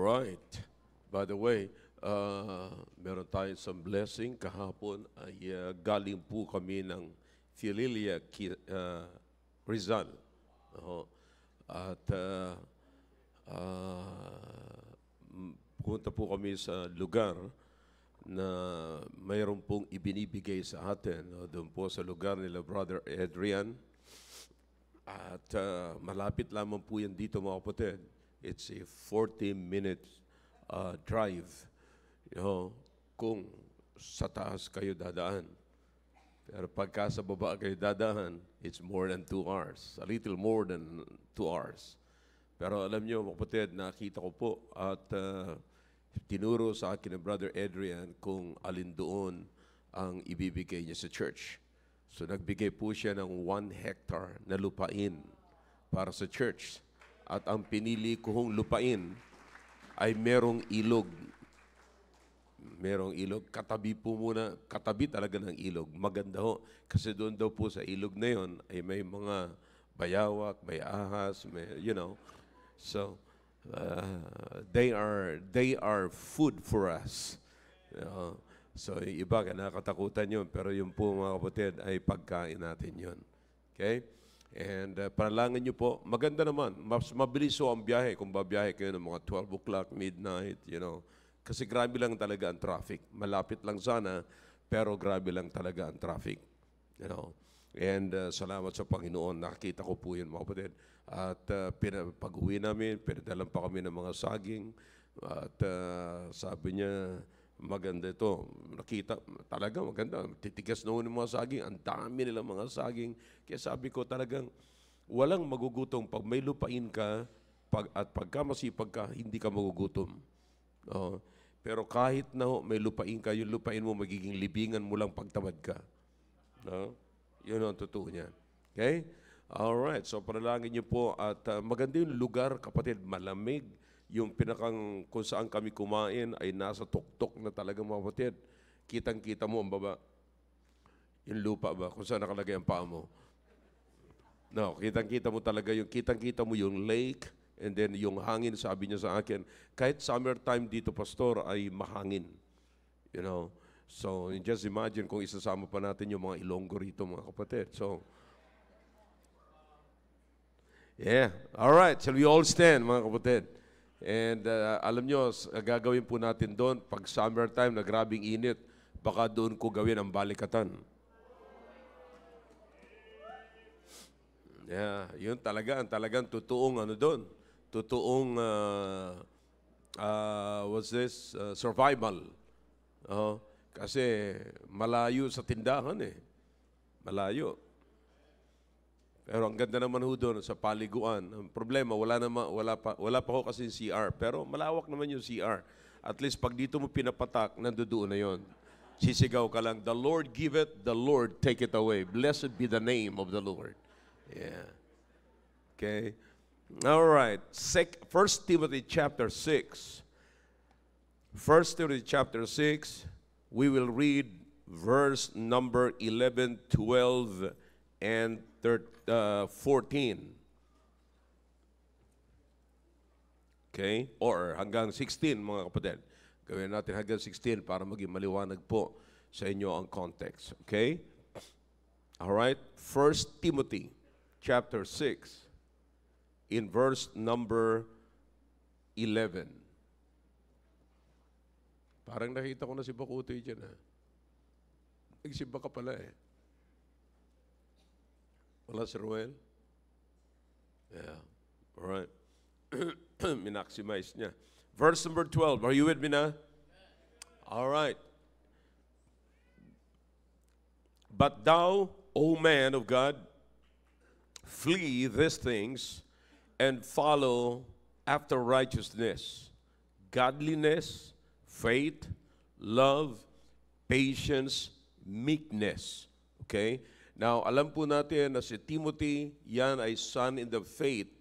Alright. By the way, meron tayong some blessing. Kahapon ay galing po kami ng Phililia, Rizal. Oo. At pumunta po kami sa lugar na mayroon pong ibinibigay sa atin. Doon po sa lugar nila Brother Adrian. At malapit lamang po yan dito mga kapatid. It's a 40-minute drive. Kung sa taas kayo dadaan. Pero pagka sa baba kayo dadaan, it's more than 2 hours. A little more than 2 hours. Pero alam nyo mga kapatid, nakita ko po at tinuro sa akin ng Brother Adrian kung alin doon ang ibibigay niya sa church. So nagbigay po siya ng 1 hectare na lupain para sa church. At ang pinili kong lupain ay merong ilog. Merong ilog. Katabi po muna, katabi talaga ng ilog. Maganda ho. Kasi doon daw po sa ilog na yon ay may mga bayawak, may ahas, may, So, they are food for us. So, iba ka nakatakutan yun, pero yung po mga kapatid ay pagkain natin yun. Okay? And panalangin nyo po, maganda naman, mas mabilis ho ang biyahe kung babiyahe kayo ng mga 12 o'clock, midnight, Kasi grabe lang talaga ang traffic. Malapit lang sana, pero grabe lang talaga ang traffic. And salamat sa Panginoon, nakita ko po yun mga kapatid. At pag-uwi namin, pinadalan pa kami ng mga saging. At sabi niya, maganda ito. Nakita, talaga maganda. Titigas noon ng mga saging. Ang dami nilang mga saging. Kaya sabi ko talagang walang magugutom. Pag may lupain ka, at pagka masipag ka, hindi ka magugutom. Pero kahit na may lupain ka, yung lupain mo magiging libingan mo lang pagtamad ka. Yun ang totoo niya. Okay? Alright, so panalangin niyo po at maganda yung lugar, kapatid, malamig. Yung pinakang kung saan kami kumain ay nasa tuktok na talaga mga kapatid. Kitang-kita mo ang baba. Yung lupa ba, kung saan nakalagay ang paa mo. No, kitang-kita mo talaga yung, kitang-kita mo yung lake and then yung hangin, sabi niya sa akin, kahit summertime dito, pastor, ay mahangin. So, just imagine kung isasama pa natin yung mga Ilonggo rito, mga kapatid. So, yeah. All right. Shall we all stand, mga kapatid? And alam nyo, gagawin po natin doon, pag summertime na grabing init, baka doon ko gawin ang balikatan. Yeah, yun talagang totoong doon. Totoong, survival. Kasi malayo sa tindahan Malayo. Pero ang ganda naman ho doon sa paliguan. Ang problema, wala pa ho kasi yung CR. Pero malawak naman yung CR. At least pag dito mo pinapatak, nandoon na yon. Sisigaw ka lang, the Lord give it, the Lord take it away. Blessed be the name of the Lord. Yeah. Okay. All right. 1 Timothy chapter 6. 1 Timothy chapter 6, we will read verse number 11, 12, and 14. Okay? Or hanggang 16, mga kapatid. Gawin natin hanggang 16 para maging maliwanag po sa inyo ang context. Okay? Alright? 1 Timothy chapter 6 in verse number 11. Parang nakita ko na si Bakutoy dyan. Nagsimba ka pala Wala si Ruel? Yeah. All right. Minaximize niya. Verse number 12. Are you with me now? All right. But thou, O man of God, flee these things and follow after righteousness, godliness, faith, love, patience, meekness. Okay? Now, alam po natin na si Timothy, yan ay son in the faith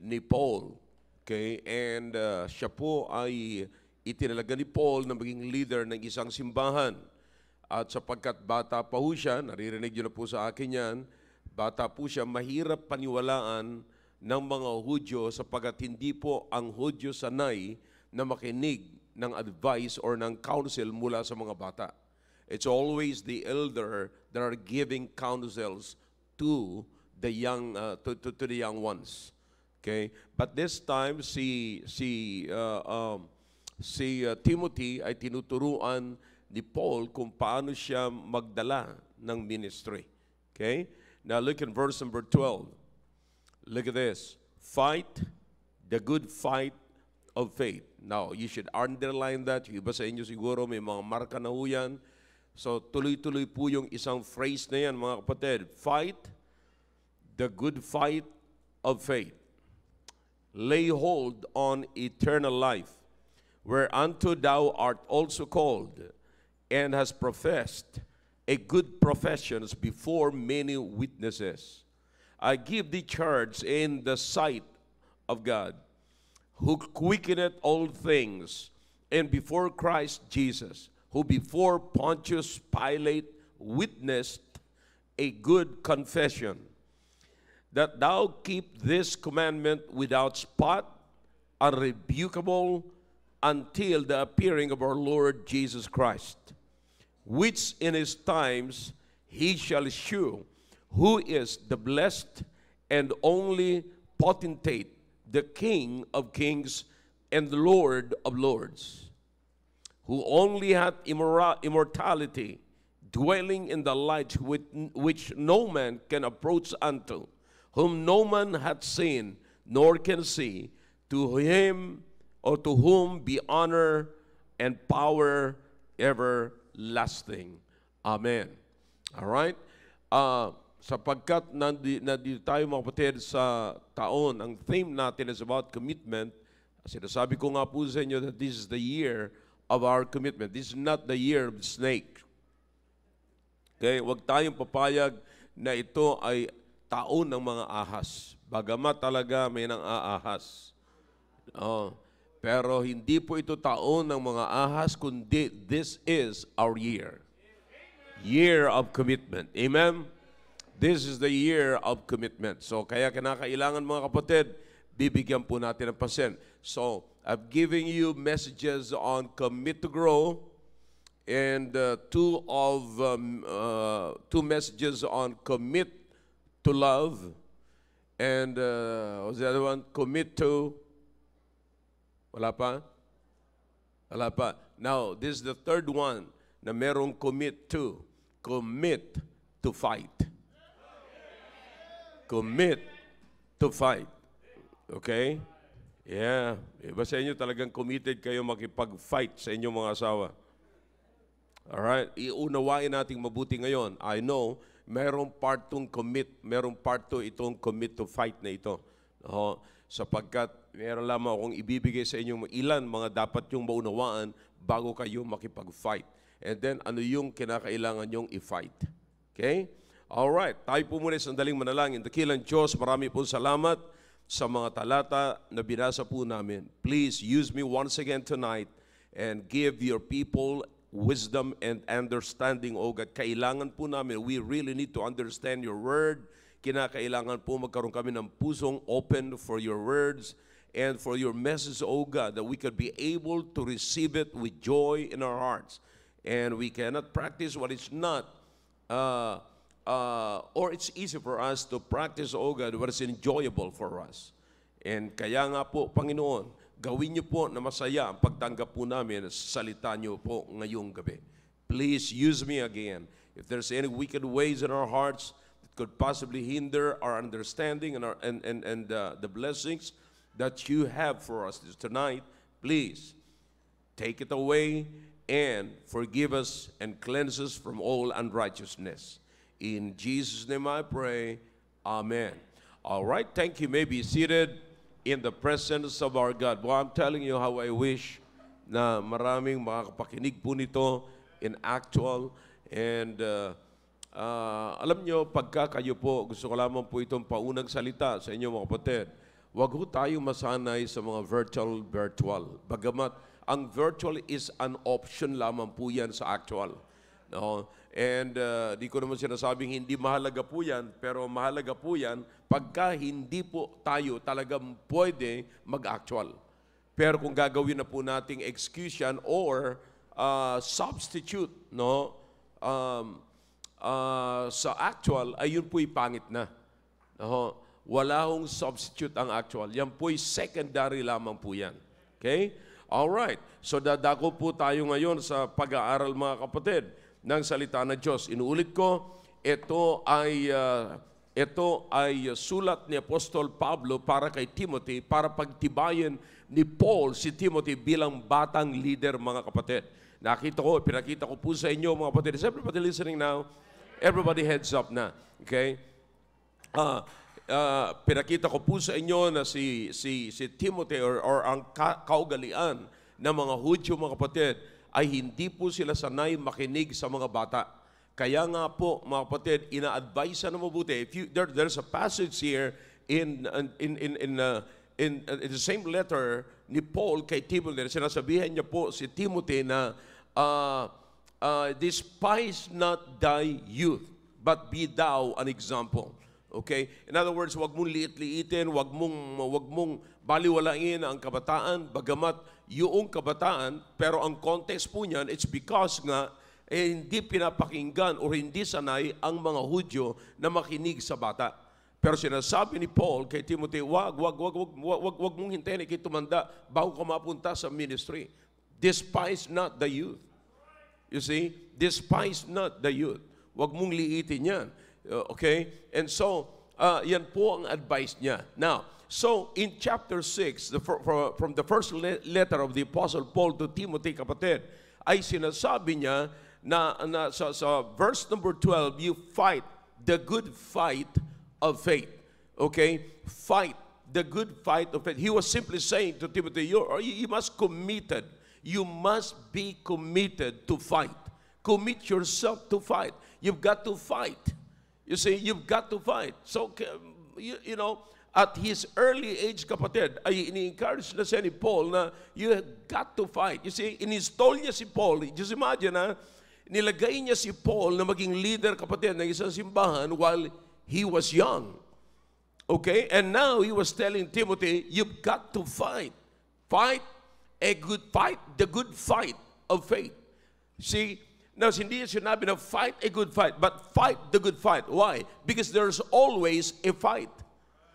ni Paul. Okay? And siya po ay itinalaga ni Paul na maging leader ng isang simbahan. At sapagkat bata pa po siya, naririnig niyo na po sa akin yan, bata po siya, mahirap paniwalaan ng mga Hudyo sapagkat hindi po ang Hudyo sanay na makinig ng advice or ng counsel mula sa mga bata. It's always the elder that are giving counsels to the young to the young ones. Okay? But this time si Timothy ay tinuturuan ni Paul kung paano siya magdala ng ministry. Okay? Now look at verse number 12. Look at this. Fight the good fight of faith. Now, you should underline that. Yung iba sa inyo siguro may mga marka na ho yan. So, tuloy-tuloy po yung isang phrase na yan, mga kapatid. Fight the good fight of faith. Lay hold on eternal life, whereunto thou art also called, and hast professed a good professions before many witnesses. I give thee charge in the sight of God, who quickeneth all things, and before Christ Jesus, who before Pontius Pilate witnessed a good confession, that thou keep this commandment without spot, unrebukable, until the appearing of our Lord Jesus Christ, which in his times he shall shew, who is the blessed and only potentate, the King of kings and the Lord of lords, who only hath immortality, dwelling in the light which no man can approach unto, whom no man hath seen, nor can see, to him or to whom be honor and power everlasting. Amen. All right? Sapagkat nandito tayo mga kapatid sa taon, ang theme natin is about commitment. Sinasabi ko nga po sa inyo that this is the year of our commitment. This is not the year of the snake. Okay? Huwag tayong papayag na ito ay taon ng mga ahas. Bagamat talaga may nang aahas. Pero hindi po ito taon ng mga ahas, kundi this is our year. Year of commitment. Amen? This is the year of commitment. So kaya kinakailangan mga kapatid, bibigyan po natin ng pansin. So I've given you messages on commit to grow and two messages on commit to love, and what's the other one? Commit to, wala pa? Wala pa. Now, this is the third one na merong commit to. Commit to fight. Commit to fight. Okay? Yeah. Iba sa inyo talagang committed kayo makipag-fight sa inyong mga asawa. Alright? Iunawain nating mabuti ngayon. I know, merong part 2 commit, merong part 2 itong commit to fight na ito. Sapagkat meron lamang akong ibibigay sa inyong ilan mga dapat yung maunawaan bago kayo makipag-fight. And then, ano yung kinakailangan yung i-fight. Okay? Alright, tayo po muna sandaling manalangin. Dakilang Diyos, marami po salamat sa mga talata na binasa po namin. Please use me once again tonight and give your people wisdom and understanding, O God. Kailangan po namin, we really need to understand your word. Kinakailangan po magkaroon kami ng pusong open for your words and for your message, O God, that we could be able to receive it with joy in our hearts. And we cannot practice what is not, or it's easy for us to practice, O God, what is enjoyable for us. And kaya nga po, Panginoon, gawin niyo po na masaya ang pagtanggap po namin sa salita niyo po ngayong gabi. Please use me again. If there's any wicked ways in our hearts that could possibly hinder our understanding and the blessings that you have for us tonight, please take it away and forgive us and cleanse us from all unrighteousness. In Jesus' name I pray. Amen. All right, thank you. You may be seated in the presence of our God. Well, I'm telling you how I wish na maraming makakapakinig po nito in actual. And alam nyo, pagka kayo po, gusto ko lamang po itong paunang salita sa inyo mga kapatid, wag ho tayo masanay sa mga virtual. Bagamat, ang virtual is an option lamang po yan sa actual. No? And di ko naman sinasabing hindi mahalaga po yan, pero mahalaga po yan pagka hindi po tayo talagang pwede mag-actual. Pero kung gagawin na po nating excuse yan or substitute, no, sa actual, ay yun po'y pangit na. No? Wala hong substitute ang actual. Yan po'y secondary lamang po yan. Okay? Alright. So dadako po tayo ngayon sa pag-aaral, mga kapatid, ng salita ng Diyos. Inuulit ko, ito ay sulat ni Apostol Pablo para kay Timothy, para pagtibayin ni Paul si Timothy bilang batang leader, mga kapatid. Pinakita ko po sa inyo, mga kapatid. Is everybody listening now? Everybody heads up na. Okay? Pinakita ko po sa inyo na si Timothy or ang kaugalian ng mga Hudyo, mga kapatid, ay hindi po sila sanay makinig sa mga bata. Kaya nga po, mga kapatid, ina-advise na mabuti. There's a passage here in the same letter ni Paul kay Timothy. Sinasabihan niya po si Timothy na despise not thy youth, but be thou an example. Okay? In other words, wag mong liit-liitin, wag mong baliwalain ang kabataan, bagamat yung kabataan, pero ang context po niyan, it's because nga hindi pinapakinggan o hindi sanay ang mga Hudyo na makinig sa bata. Pero sinasabi ni Paul kay Timothy, wag mong hintayin ikay tumanda bago ka mapunta sa ministry. Despise not the youth. You see? Despise not the youth. Wag mong liitin yan. Okay? And so, yan po ang advice niya. Now, so in chapter 6, from the first letter of the Apostle Paul to Timothy, kapatid, ay sinasabi niya na sa verse number 12, you fight the good fight of faith. Okay? Fight the good fight of faith. He was simply saying to Timothy, you must committed. You must be committed to fight. Commit yourself to fight. You've got to fight. You see, you've got to fight. So, you know, at his early age, kapatid, ay ini-encourage na siya ni Paul na you got to fight. You see, in-install niya si Paul. Just imagine, nilagay niya si Paul na maging leader, kapatid, ng isang simbahan while he was young. Okay? And now he was telling Timothy, you've got to fight. Fight a good fight, the good fight of faith. See, now, hindi niya sinabi na fight a good fight, but fight the good fight. Why? Because there's always a fight.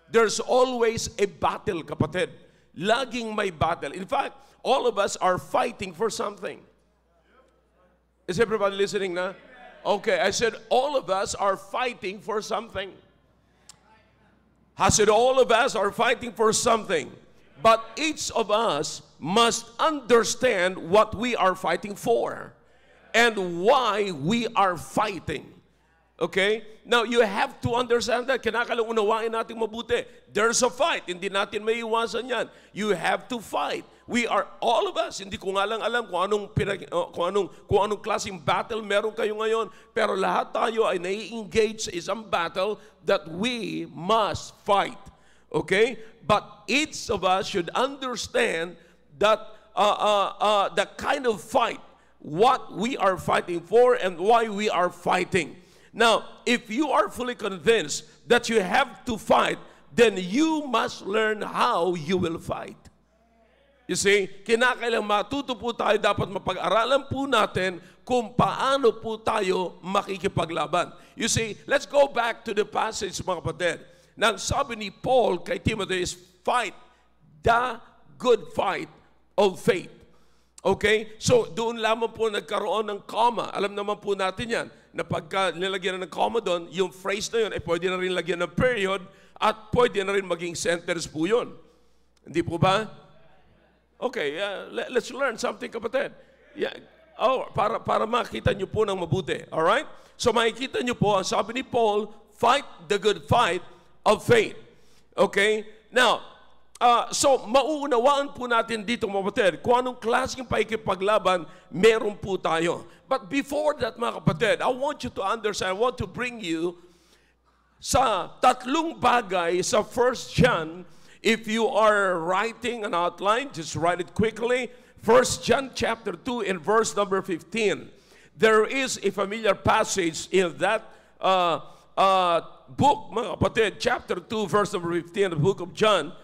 There's always a battle, kapatid. Laging may battle. In fact, all of us are fighting for something. Is everybody listening na? Okay, I said all of us are fighting for something. I said all of us are fighting for something. But each of us must understand what we are fighting for and why we are fighting. Okay? Now, you have to understand that. Kinakailangan unawain natin mabuti. There's a fight. Hindi natin may iwasan yan. You have to fight. We are, all of us, hindi ko nga lang alam kung anong klaseng battle meron kayo ngayon, pero lahat tayo ay nai-engage sa isang battle that we must fight. Okay? But each of us should understand that the kind of fight, what we are fighting for and why we are fighting. Now, if you are fully convinced that you have to fight, then you must learn how you will fight. You see, kinakailangan matuto po tayo, dapat mapag-aralan po natin kung paano po tayo makikipaglaban. You see, let's go back to the passage, mga kapatid. Nang sabi ni Paul kay Timothy is, fight the good fight of faith. Okay? So, doon lamang po nagkaroon ng comma. Alam naman po natin yan, na pagka nilagyan ng comma doon, yung phrase na yun, ay pwede na rin lagyan ng period at pwede na rin maging sentence po yun. Hindi po ba? Okay, let's learn something, kapatid. Yeah. Oh, para makita nyo po ng mabuti. Alright? So, makikita nyo po, ang sabi ni Paul, fight the good fight of faith. Okay? Now, so, mauunawaan po natin dito, mga kapatid, kung anong klaseng pakikipaglaban meron po tayo. But before that, mga kapatid, I want you to understand, I want to bring you sa tatlong bagay sa 1 John. If you are writing an outline, just write it quickly. 1 John chapter 2 and verse number 15. There is a familiar passage in that book, mga kapatid, chapter 2, verse number 15, the book of John.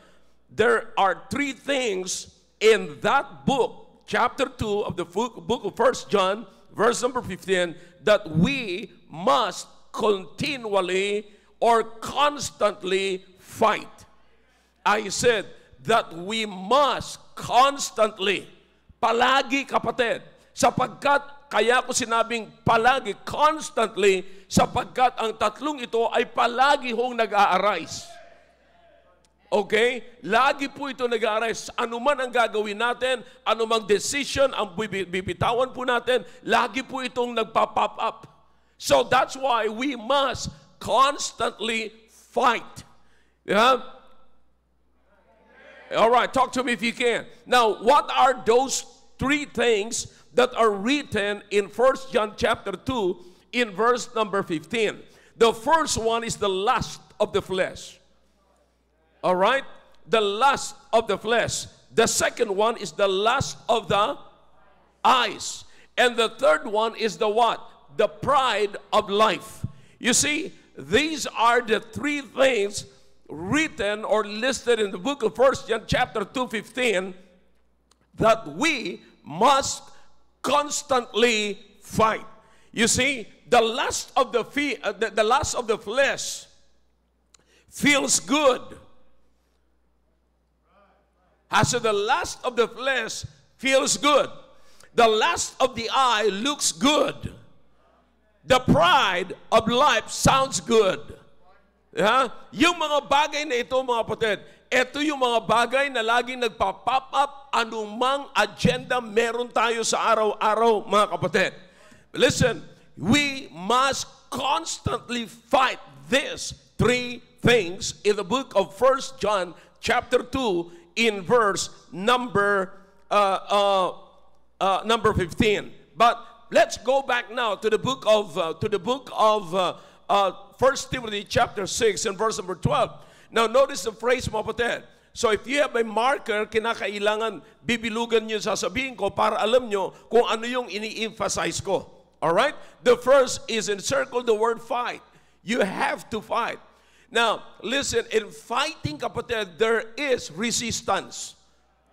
There are three things in that book, chapter 2 of the book of 1 John, verse number 15, that we must continually or constantly fight. I said that we must constantly, palagi kapatid, sapagkat, kaya ko sinabing palagi, constantly, sapagkat ang tatlong ito ay palagi hong nag-a-arise. Okay? Lagi po ito nag-a-arise. Ano man ang gagawin natin, anumang decision ang bibitawan po natin, lagi po itong nagpa-pop up. So that's why we must constantly fight. Yeah? All right, talk to me if you can. Now, what are those three things that are written in 1 John chapter 2 in verse number 15? The first one is the lust of the flesh. All right? The lust of the flesh. The second one is the lust of the eyes. And the third one is the what? The pride of life. You see, these are the three things written or listed in the book of 1 John chapter 2:15 that we must constantly fight. You see, the lust of the lust of the flesh feels good. So the lust of the flesh feels good. The lust of the eye looks good. The pride of life sounds good. Yung mga bagay na ito, mga kapatid, ito yung mga bagay na laging nagpa-pop up anumang agenda meron tayo sa araw-araw, mga kapatid. Listen, we must constantly fight these three things in the book of 1 John chapter 2 in verse number 15. But let's go back now to the book of 1 Timothy chapter 6 and verse number 12. Now notice the phrase, mga kapatid. So if you have a marker, kinakailangan bibilugan nyo sasabihin ko para alam nyo kung ano yung ini-emphasize ko. Alright? The first is encircle the word fight. You have to fight. Now, listen, in fighting, kapatid, there is resistance.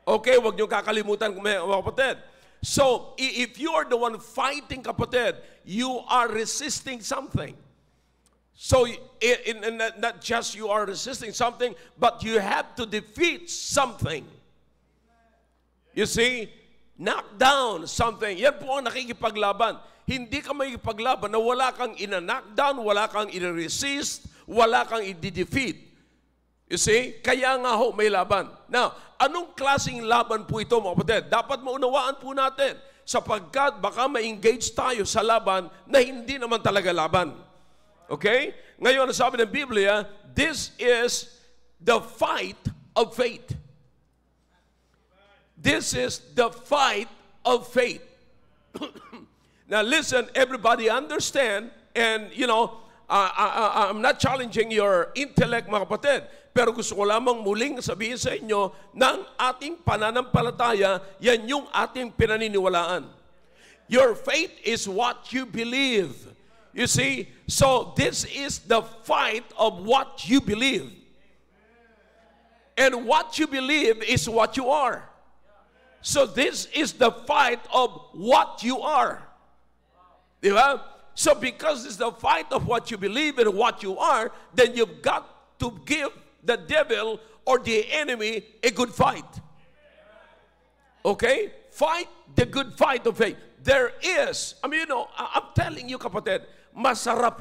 Okay, wag nyo kakalimutan, mga kapatid. So, if you are the one fighting, kapatid, you are resisting something. So, not just you are resisting something, but you have to defeat something. You see, knock down something. Yan po ang nakikipaglaban. Hindi ka makikipaglaban na wala kang ina-knockdown, wala kang ina-resist, wala kang i-defeat. You see? Kaya nga ho, may laban. Now, anong klaseng laban po ito, mga kapatid? Dapat maunawaan po natin sapagkat baka ma-engage tayo sa laban na hindi naman talaga laban. Okay? Ngayon, sabi ng Biblia, this is the fight of faith. This is the fight of faith. Now listen, everybody understand, and you know, I'm not challenging your intellect, mga kapatid, pero gusto ko lamang muling sabihin sa inyo ng ating pananampalataya, yan yung ating pinaniniwalaan. Your faith is what you believe. You see, so this is the fight of what you believe. And what you believe is what you are. So this is the fight of what you are. Diba? So because it's the fight of what you believe and what you are, then you've got to give the devil or the enemy a good fight. Okay? Fight the good fight of faith. There is, I mean, you know, I'm telling you, kapatid, masarap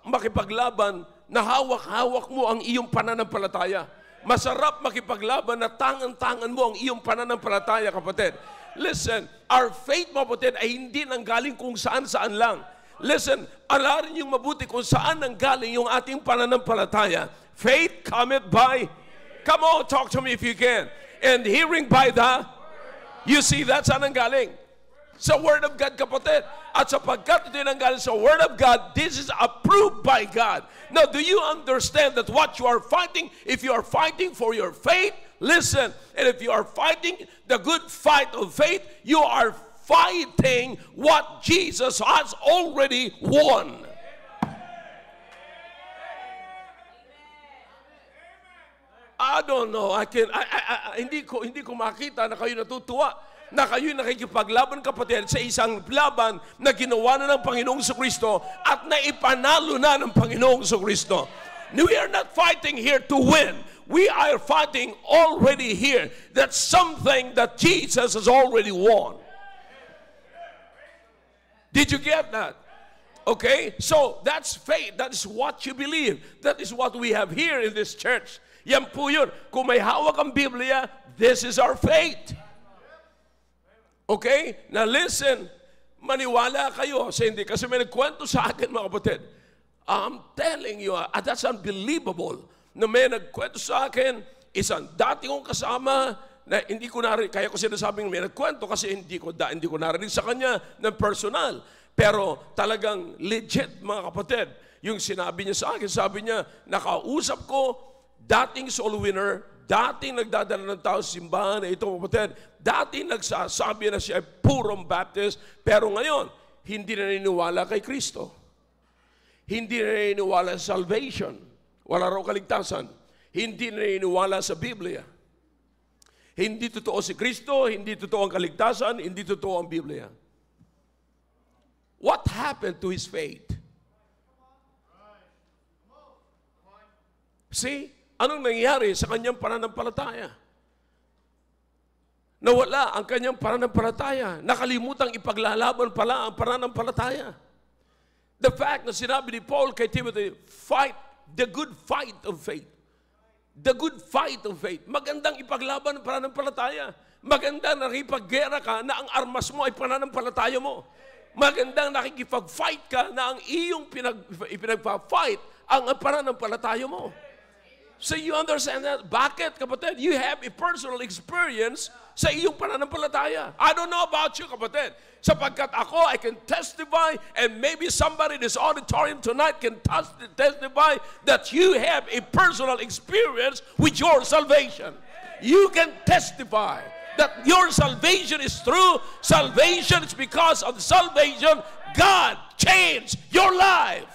makipaglaban na hawak-hawak mo ang iyong pananampalataya. Masarap makipaglaban na tangan-tangan mo ang iyong pananampalataya, kapatid. Listen, our faith, mga kapatid, ay hindi nanggaling kung saan-saan lang. Listen, alarin yung mabuti kung saan nanggaling yung ating pananampalataya. Faith cometh by, come on, talk to me if you can. And hearing by the, you see, that's saan nanggaling. Sa Word of God, kapatid. At sapagkat ito nanggaling sa Word of God, this is approved by God. Now, do you understand that what you are fighting, if you are fighting for your faith, listen, and if you are fighting the good fight of faith, you are fighting what Jesus has already won. I don't know. Hindi ko makita na kayo natutuwa, na kayo nakikipaglaban, kapatid, sa isang laban na ginawa na ng Panginoong Jesucristo at naipanalo na ng Panginoong Jesucristo. We are not fighting here to win. We are fighting already here. That's something that Jesus has already won. Did you get that? Okay? So, that's faith. That is what you believe. That is what we have here in this church. Yan po yun. Kung may hawak ang Biblia, this is our faith. Okay? Now listen, maniwala kayo sa hindi. Kasi may nagkwento sa akin, mga kapatid. I'm telling you, that's unbelievable. Na may nagkwento sa akin, isang dati kong kasama, na hindi ko narinig, kaya ko sinasabing may nagkwento kasi hindi ko narinig sa kanya ng personal. Pero talagang legit, mga kapatid, yung sinabi niya sa akin, sabi niya, nakausap ko, dating soul winner, dating nagdadala ng tao sa simbahan na ito, kapatid, dating nagsasabi na siya ay purong Baptist, pero ngayon, hindi na naniniwala kay Kristo. Hindi na naniniwala sa salvation. Wala raw kaligtasan. Hindi na naniniwala sa Biblia. Hindi totoo si Kristo, hindi totoo ang kaligtasan, hindi totoo ang Biblia. What happened to his faith? See? Anong nangyari sa kanyang pananampalataya? Nawala ang kanyang pananampalataya. Nakalimutang ipaglalaban pala ang pananampalataya. The fact na sinabi ni Paul kay Timothy, fight the good fight of faith. The good fight of faith. Magandang ipaglaban ang pananampalataya. Magandang nakipaggera ka na ang armas mo ay pananampalataya mo. Magandang nakikipag-fight ka na ang iyong pinagpa-fight ang pananampalataya mo. So you understand that? Bakit, kapatid? You have a personal experience sa iyong pananampalataya. I don't know about you, kapatid. Sapagkat ako, I can testify, and maybe somebody in this auditorium tonight can testify that you have a personal experience with your salvation. You can testify that your salvation is true. Salvation is because of the salvation God changed your life.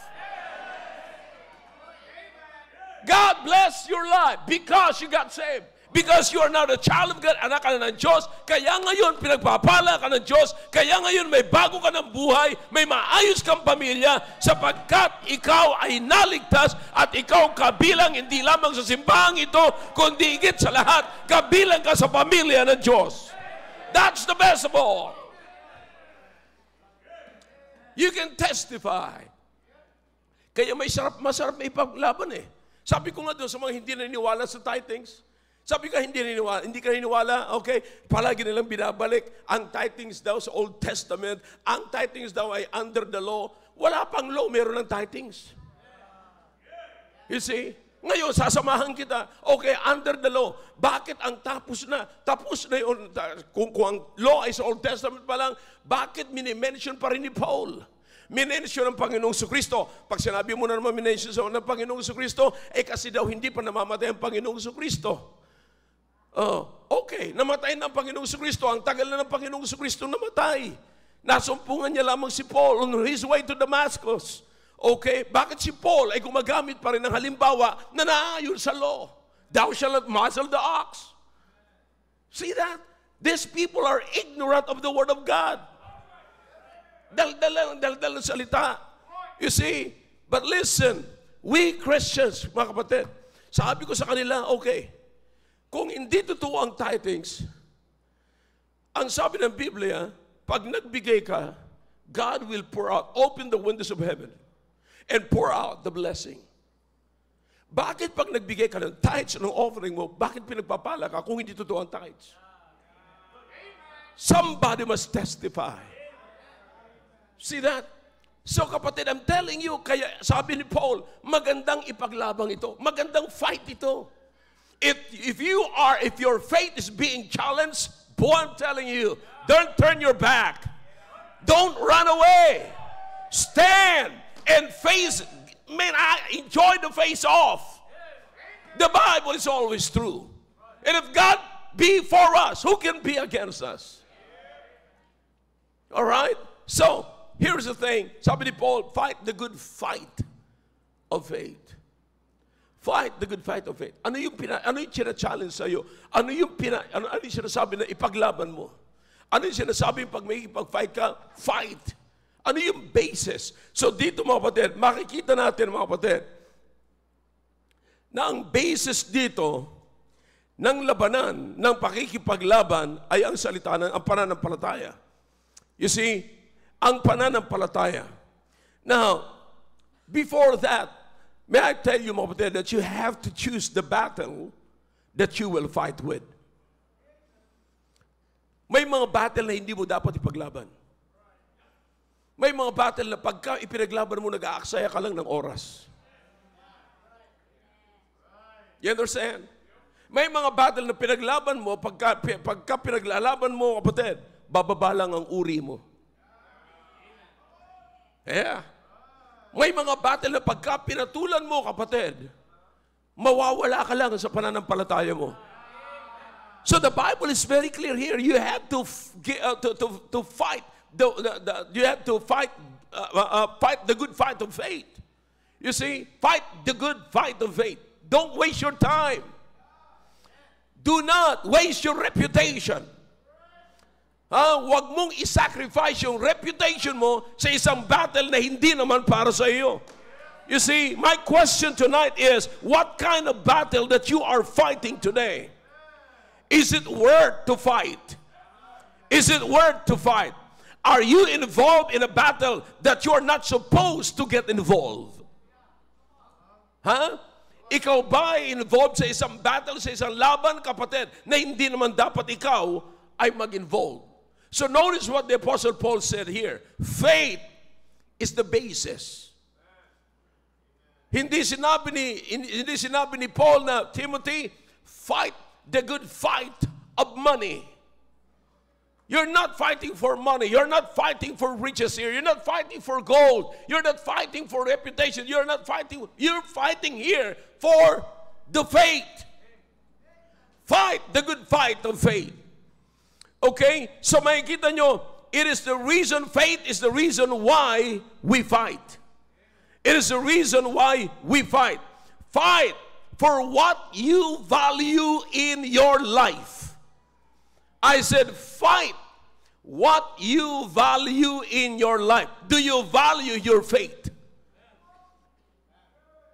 God bless your life because you got saved. Because you are now a child of God, anak ka na ng Diyos, kaya ngayon pinagpapala ka ng Diyos, kaya ngayon may bago ka ng buhay, may maayos kang pamilya, sapagkat ikaw ay naligtas at ikaw kabilang hindi lamang sa simbahang ito, kundi higit sa lahat, kabilang ka sa pamilya ng Diyos. That's the best of all. You can testify. Kaya masarap may paglaban eh. Sabi ko nga doon sa mga hindi naniniwala sa tithings, sabi ka hindi ka naniniwala, okay, palagi nilang binabalik ang tithings daw sa Old Testament, ang tithings daw ay under the law. Wala pang law, meron ng tithings. You see? Ngayon, sasamahan kita, okay, under the law. Bakit ang tapos na yun, kung ang law ay sa Old Testament pa lang, bakit minimension pa rin ni Paul? Minention ng Panginoong Jesucristo. Pag sinabi mo na naman minention ng Panginoong Jesucristo, kasi daw hindi pa namamatay ang Panginoong Jesucristo. Okay, namatay na ang Panginoong Jesucristo. Ang tagal na ng Panginoong Jesucristo namatay. Nasumpungan niya lamang si Paul on his way to Damascus. Okay, bakit si Paul ay gumagamit pa rin ng halimbawa na naayon sa law? Thou shalt not muzzle the ox. See that? These people are ignorant of the Word of God. Dal-dal ng salita. You see? But listen, we Christians, mga kapatid, sabi ko sa kanila, okay, kung hindi totoo ang tithings, ang sabi ng Biblia, pag nagbigay ka, God will pour out, open the windows of heaven, and pour out the blessing. Bakit pag nagbigay ka ng tithes, ng offering mo, bakit pinagpapala ka kung hindi totoo ang tithes? Somebody must testify. See that? So kapatid, I'm telling you, kaya sabi ni Paul, magandang ipaglabang ito. Magandang fight ito. If your faith is being challenged, boy, I'm telling you, don't turn your back. Don't run away. Stand and face. Man, I enjoy the face off. The Bible is always true. And if God be for us, who can be against us? All right? So, here's the thing. Sabi ni Paul, fight the good fight of faith. Fight the good fight of faith. Ano yung challenge sa'yo? Ano yung sinasabi na ipaglaban mo? Ano yung sinasabi pag may ipag-fight ka? Fight. Ano yung basis? So dito mga kapatid, makikita natin mga kapatid, na ang basis dito ng labanan, ng pakikipaglaban ay ang salita ng ang pananampalataya. You see, ang pananampalataya. Now, before that, may I tell you, mga kapatid, that you have to choose the battle that you will fight with. May mga battle na hindi mo dapat ipaglaban. May mga battle na pagka ipinaglaban mo, nag-aaksaya ka lang ng oras. You understand? May mga battle na pinaglaban mo, pagka pinaglalaban mo, kapatid, bababa lang ang uri mo. Yeah. May mga battle na pagka pinatulan mo, kapatid, mawawala ka lang sa pananampalataya mo. So the Bible is very clear here. You have to fight. You have to fight the good fight of faith. You see, fight the good fight of faith. Don't waste your time. Do not waste your reputation. Huwag mong isacrifice yung reputation mo sa isang battle na hindi naman para sa iyo. You see, my question tonight is, what kind of battle that you are fighting today? Is it worth to fight? Is it worth to fight? Are you involved in a battle that you are not supposed to get involved? Ikaw ba ay involved sa isang battle, sa isang laban, kapatid, na hindi naman dapat ikaw ay mag-involve? So notice what the Apostle Paul said here. Faith is the basis. Hindi sinabi ni Paul na, Timothy, fight the good fight of money. You're not fighting for money. You're not fighting for riches here. You're not fighting for gold. You're not fighting for reputation. You're fighting here for the faith. Fight the good fight of faith. Okay? So makikita nyo, faith is the reason why we fight. It is the reason why we fight. Fight for what you value in your life. I said, fight what you value in your life. Do you value your faith?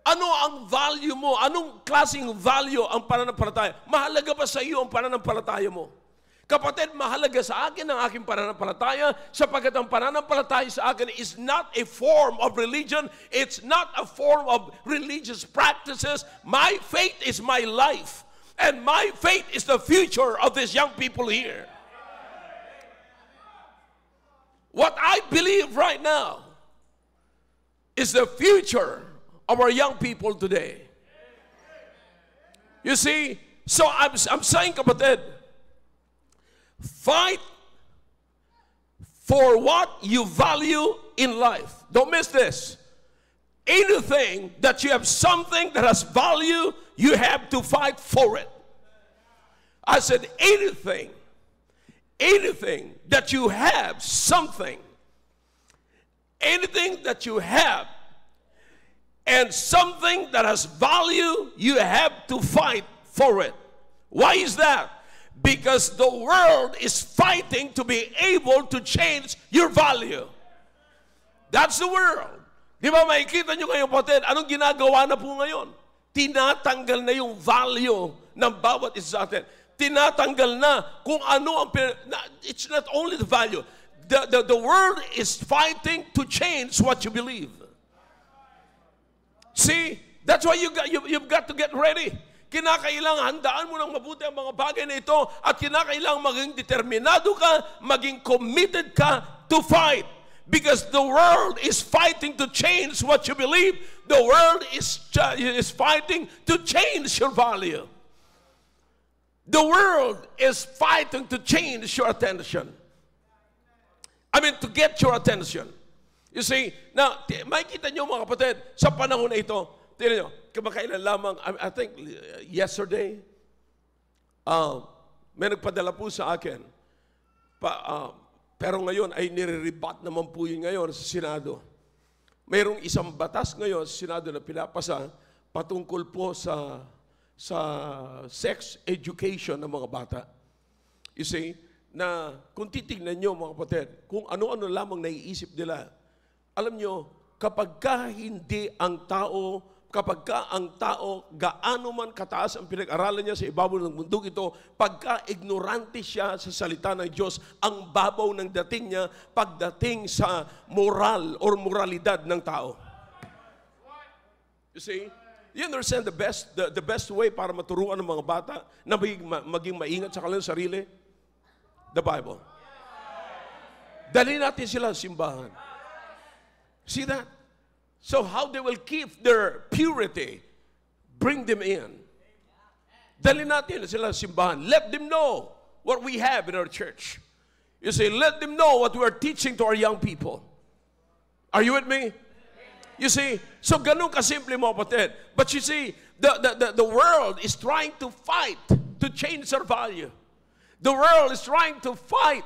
Ano ang value mo? Anong klaseng value ang pananampalataya? Mahalaga ba sa iyo ang pananampalataya mo? Kapatid, mahalaga sa akin ang aking pananampalataya sapagkat ang pananampalataya sa akin is not a form of religion. It's not a form of religious practices. My faith is my life. And my faith is the future of these young people here. What I believe right now is the future of our young people today. You see, so I'm saying, kapatid, fight for what you value in life. Don't miss this. Anything that you have something that has value, you have to fight for it. I said anything that you have something, anything that you have and something that has value, you have to fight for it. Why is that? Because the world is fighting to be able to change your value. That's the world. Di ba makikita nyo ngayon, kapatid, anong ginagawa na po ngayon? Tinatanggal na yung value ng bawat isa sa atin. Tinatanggal na kung ano ang... It's not only the value. The world is fighting to change what you believe. See, that's why you've got to get ready. Kinakailangan handaan mo ng mabuti ang mga bagay na ito at kinakailangan maging determinado ka, maging committed ka to fight. Because the world is fighting to change what you believe. The world is fighting to change your value. The world is fighting to change your attention. I mean, to get your attention. You see, now, makikita nyo mga kapatid, sa panahon na ito, tignan nyo, kamakailan lamang, I think yesterday, may nagpadala po sa akin, pero ngayon ay nire-rebut naman po yun ngayon sa Senado. Mayroong isang batas ngayon sa Senado na pinapasa patungkol po sa sex education ng mga bata. You see, na kung titignan nyo mga kapatid, kung ano-ano lamang naiisip nila, alam nyo, kapag ka ang tao, gaano man kataas ang pinag-aralan niya sa ibabaw ng mundong ito, pagka ignorante siya sa salita ng Diyos, ang babaw ng dating niya pagdating sa moral or moralidad ng tao. You see? You understand the best way para maturuan ng mga bata na maging maingat sa kanilang sarili? The Bible. Dali natin sila sa simbahan. See that? So how they will keep their purity, bring them in. Dali natin sila sa simbahan. Let them know what we have in our church. You say, let them know what we are teaching to our young people. Are you with me? You see, so ganun kasimple mo, kapatid. But you see, the world is trying to fight to change our value. The world is trying to fight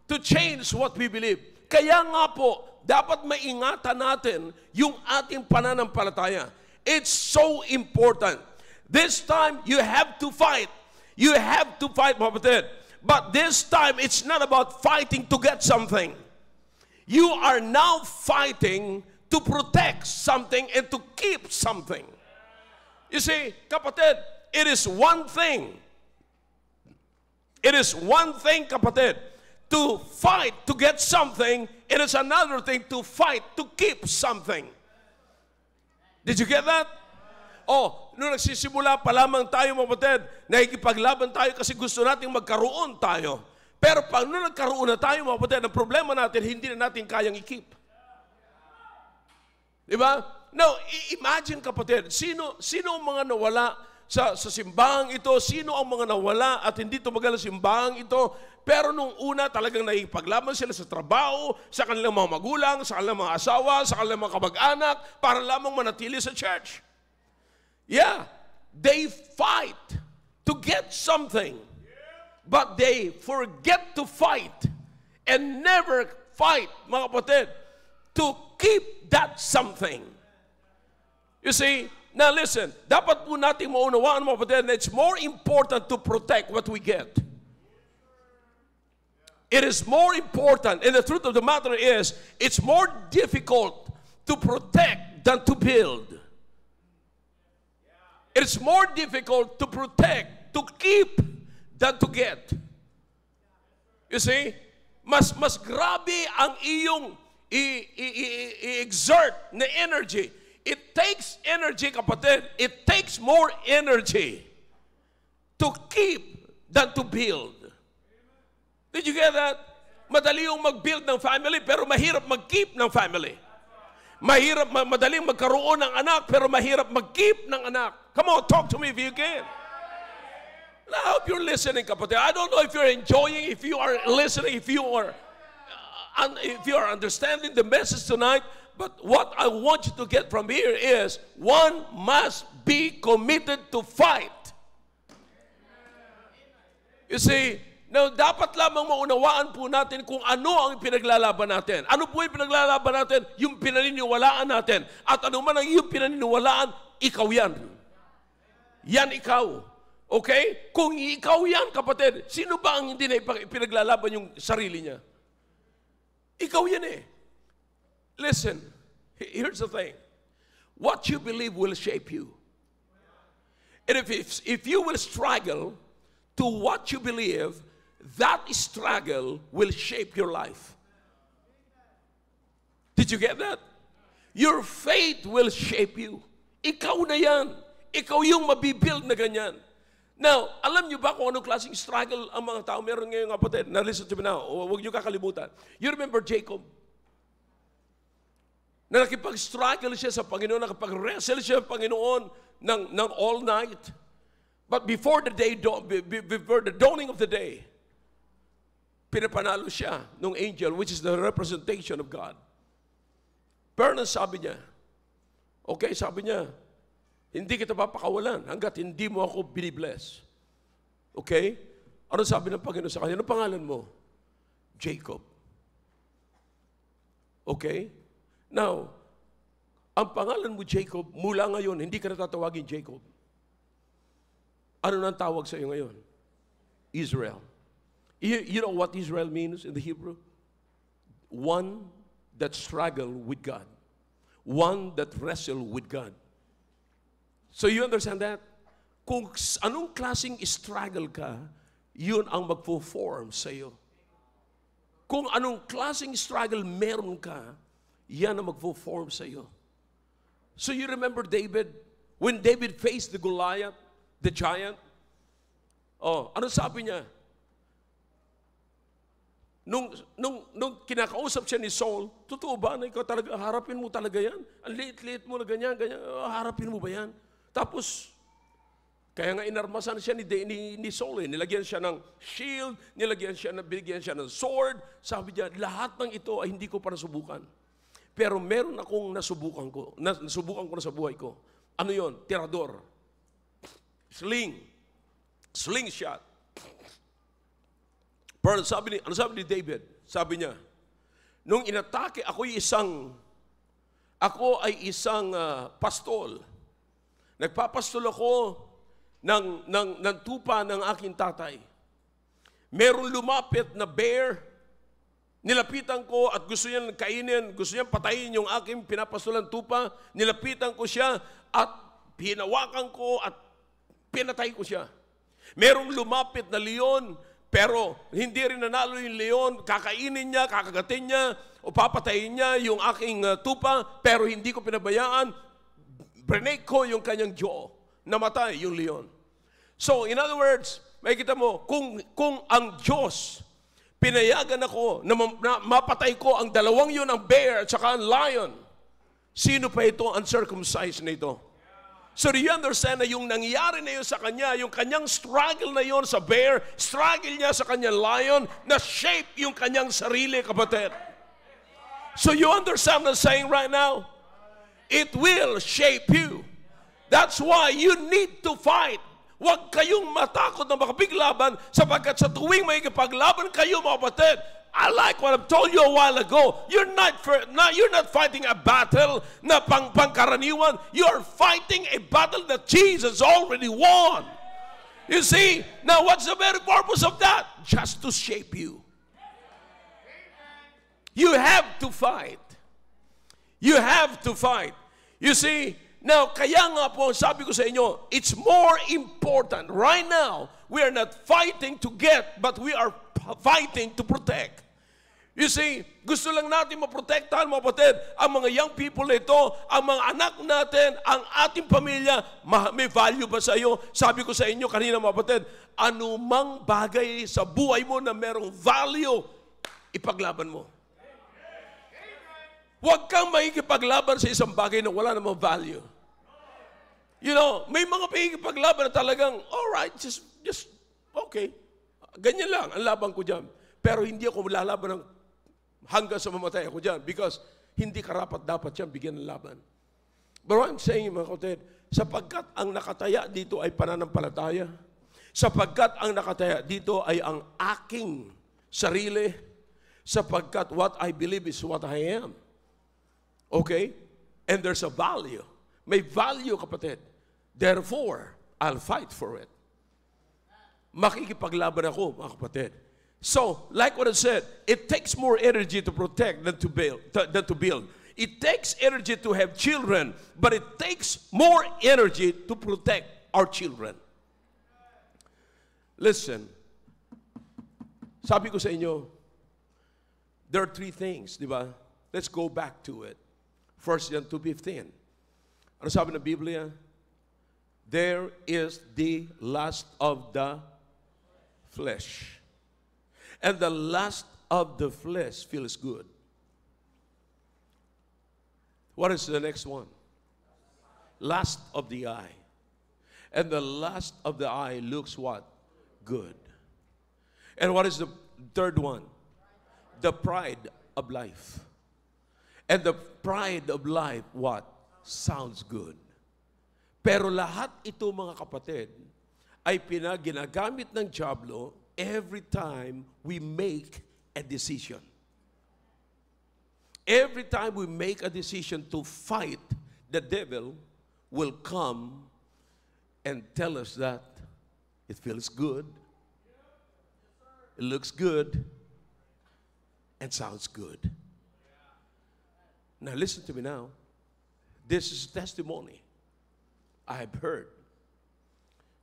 to change what we believe. Kaya nga po, dapat maingatan natin yung ating pananampalataya. It's so important. This time, you have to fight. You have to fight, mga kapatid. But this time, it's not about fighting to get something. You are now fighting to protect something and to keep something. You see, kapatid, it is one thing. It is one thing, kapatid, to fight to get something. It is another thing to fight to keep something. Did you get that? Oh, nung nagsisimula pa lamang tayo, mga kapatid, nakikipaglaban tayo kasi gusto nating magkaroon tayo. Pero pag nung nagkaroon na tayo, mga kapatid, ang problema natin, hindi na natin kayang i-keep. Diba? Now, imagine, kapatid, sino ang mga nawala sa simbahang ito? Sino ang mga nawala at hindi tumagal sa simbahang ito? Pero nung una, talagang nakikipaglaban sila sa trabaho, sa kanilang mga magulang, sa kanilang mga asawa, sa kanilang mga kamag-anak, para lamang manatili sa church. Yeah, they fight to get something, but they forget to fight and never fight, mga kapatid, to keep that something. You see, now listen, dapat po natin maunawaan, mga kapatid, that it's more important to protect what we get. It is more important, and the truth of the matter is, it's more difficult to protect than to build. It's more difficult to protect, to keep, than to get. You see, mas grabe ang iyong i-exert na energy. It takes energy, kapatid. It takes more energy to keep than to build. Did you get that? Madali yung mag-build ng family, pero mahirap mag-keep ng family. Madaling magkaroon ng anak, pero mahirap mag-keep ng anak. Come on, talk to me if you can. And I hope you're listening, kapatid. I don't know if you're enjoying, if you are listening, if you are understanding the message tonight, but what I want you to get from here is, one must be committed to fight. You see, now, dapat lamang maunawaan po natin kung ano ang pinaglalaban natin. Ano po yung pinaglalaban natin? Yung pinaniniwalaan natin. At ano man ang iyong pinaniniwalaan, ikaw yan. Yan ikaw. Okay? Kung ikaw yan, kapatid, sino ba ang hindi na pinaglalaban yung sarili niya? Ikaw yan eh. Listen, here's the thing. What you believe will shape you. And if you will struggle to what you believe, that struggle will shape your life. Did you get that? Your faith will shape you. Ikaw na yan. Ikaw yung mabibuild na ganyan. Now, alam niyo ba kung anong klaseng struggle ang mga tao meron ngayon, kapatid? Now, listen to me now. Huwag niyo kakalimutan. You remember Jacob? Na nakipag-struggle siya sa Panginoon, nakipag-wrestle siya sa Panginoon ng all night. But before the dawning of the day, pinapanalo siya ng angel, which is the representation of God. Pero sabi niya, okay, sabi niya, hindi kita papakawalan hanggat hindi mo ako binibless. Okay? Ano sabi ng Panginoon sa kanya? Ano pangalan mo? Jacob. Okay? Now, ang pangalan mo Jacob, mula ngayon, hindi ka natatawagin Jacob. Ano nang tawag sa iyo ngayon? Israel. You know what Israel means in the Hebrew? One that struggle with God. One that wrestle with God. So you understand that? Kung anong klaseng struggle ka, yun ang magpo-form sa iyo. Kung anong klaseng struggle meron ka, yan ang magpo-form sa iyo. So you remember David? When David faced the Goliath, the giant, ano sabi niya? Nung kinakausap siya ni Saul, totoo ba na ikaw talaga, harapin mo talaga yan? Ang liit-liit mo na ganyan, harapin mo ba yan? Tapos, kaya nga inarmasan siya ni Saul, nilagyan siya ng shield, binigyan siya ng sword. Sabi niya, lahat ng ito ay hindi ko pa nasubukan. Pero meron akong nasubukan ko na sa buhay ko. Ano yon? Tirador. Slingshot. Pero ano sabi ni David? Sabi niya, nung inatake, ako ay isang pastol. Nagpapastol ako ng tupa ng aking tatay. Merong lumapit na bear, nilapitan ko at gusto niyang kainin, gusto niyang patayin yung aking pinapastolang tupa, nilapitan ko siya at hinawakan ko at pinatay ko siya. Merong lumapit na leon, pero hindi rin nanalo yung leon, kakainin niya, kakagatin niya, o papatayin niya yung aking tupa, pero hindi ko pinabayaan, break ko yung kanyang jaw, namatay yung leon. So, in other words, makikita mo, kung ang Diyos, pinayagan ako na mapatay ko ang dalawang yun, ang bear at saka ang lion, sino pa ito uncircumcised na ito? So do you understand na yung nangyari na yun sa kanya, yung kanyang struggle na yun sa bear, struggle niya sa kanyang lion, na shape yung kanyang sarili, kapatid. So you understand what I'm saying right now? It will shape you. That's why you need to fight. Huwag kayong matakot na makapiglaban sapagkat sa tuwing may ikipaglaban kayo, mga kapatid, I like what I've told you a while ago. You're not fighting a battle na pangkaraniwan. You're fighting a battle that Jesus already won. You see, now what's the very purpose of that? Just to shape you. You have to fight. You have to fight. You see, now kaya nga po, sabi ko sa inyo, it's more important. Right now, we are not fighting to get, but we are fighting to protect. You see, gusto lang natin maprotektahan, mga kapatid, ang mga young people na ito, ang mga anak natin, ang ating pamilya, may value ba sa iyo? Sabi ko sa inyo kanina, mga kapatid, anumang bagay sa buhay mo na merong value, ipaglaban mo. Huwag kang makikipaglaban sa isang bagay na wala namang value. You know, may mga makikipaglaban na talagang, alright, just okay. Ganyan lang, ang laban ko dyan. Pero hindi ako lalaban ng hanggang sa mamatay ako dyan because hindi karapat dapat yan bigyan ng laban. But what I'm saying, mga kapatid, sapagkat ang nakataya dito ay pananampalataya, sapagkat ang nakataya dito ay ang aking sarili, sapagkat what I believe is what I am. Okay? And there's a value. May value, kapatid. Therefore, I'll fight for it. Makikipaglaban ako, mga kapatid. So, like what I said, it takes more energy to protect than to build. It takes energy to have children, but it takes more energy to protect our children. Listen, sabi ko sa inyo, there are three things, di ba? Let's go back to it. 1 John 2:15. Ano sabi ng Biblia? There is the lust of the flesh. And the lust of the flesh feels good. What is the next one? Lust of the eye. And the lust of the eye looks what? Good. And what is the third one? The pride of life. And the pride of life, what? Sounds good. Pero lahat ito, mga kapatid, ay ginagamit ng diablo every time we make a decision. Every time we make a decision to fight the devil will come and tell us that it feels good, it looks good, and sounds good. Now listen to me now. This is testimony I have heard.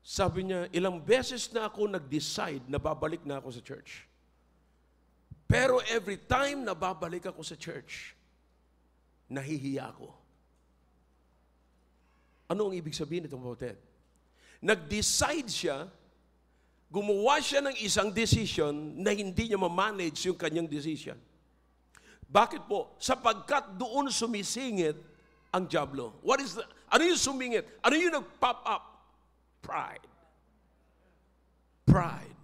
Sabi niya, ilang beses na ako nag-decide na babalik na ako sa church. Pero every time na babalik ako sa church, nahihiya ako. Ano ang ibig sabihin nitong kapatid? Nag-decide siya, gumawa siya ng isang decision na hindi niya ma-manage yung kanyang decision. Bakit po? Sapagkat doon sumisingit ang dyablo. Ano yung sumingit? Ano yung nag-pop up? Pride. Pride.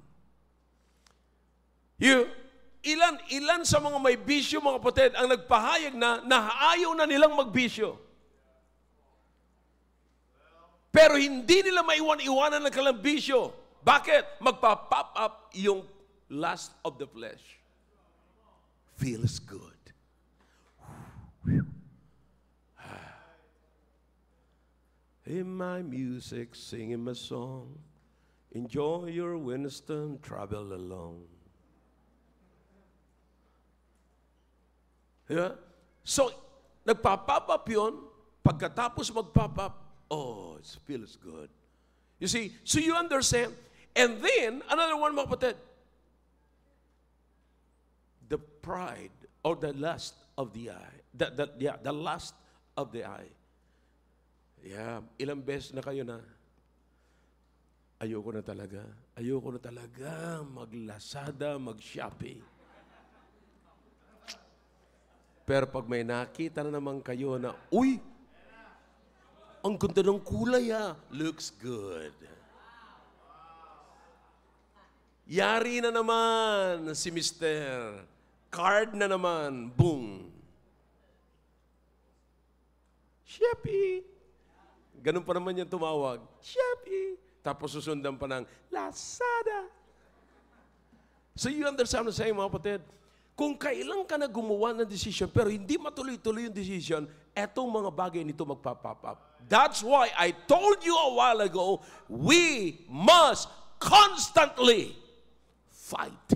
Ilan sa mga may bisyo, mga kapatid, ang nagpahayag na ayaw na nilang magbisyo. Pero hindi nila maiwan-iwanan ng kanilang bisyo. Bakit? Magpa-pop up yung lust of the flesh. Feels good. In my music, singing my song, enjoy your Winston, travel alone. Yeah? So, nagpa-pop up yun, pagkatapos mag-pop up, oh, it feels good. You see, so you understand, and then, another one, mga kapatid, the pride or the lust of the eye. The lust of the eye. Yeah, ilang beses na kayo na, ayoko na talaga mag-Lazada, mag-Shopee. Pero pag may nakita na naman kayo na, uy, ang ganda ng kulay looks good. Yari na naman si Mr. Card na naman, boom. Shopee. Ganun pa naman yung tumawag. Shopee. Tapos susundan pa ng Lazada. So you understand what I'm saying, mga kapatid? Kung kailan ka na gumawa ng decision, pero hindi matuloy-tuloy yung decision, etong mga bagay nito magpa-pop up. That's why I told you a while ago, we must constantly fight.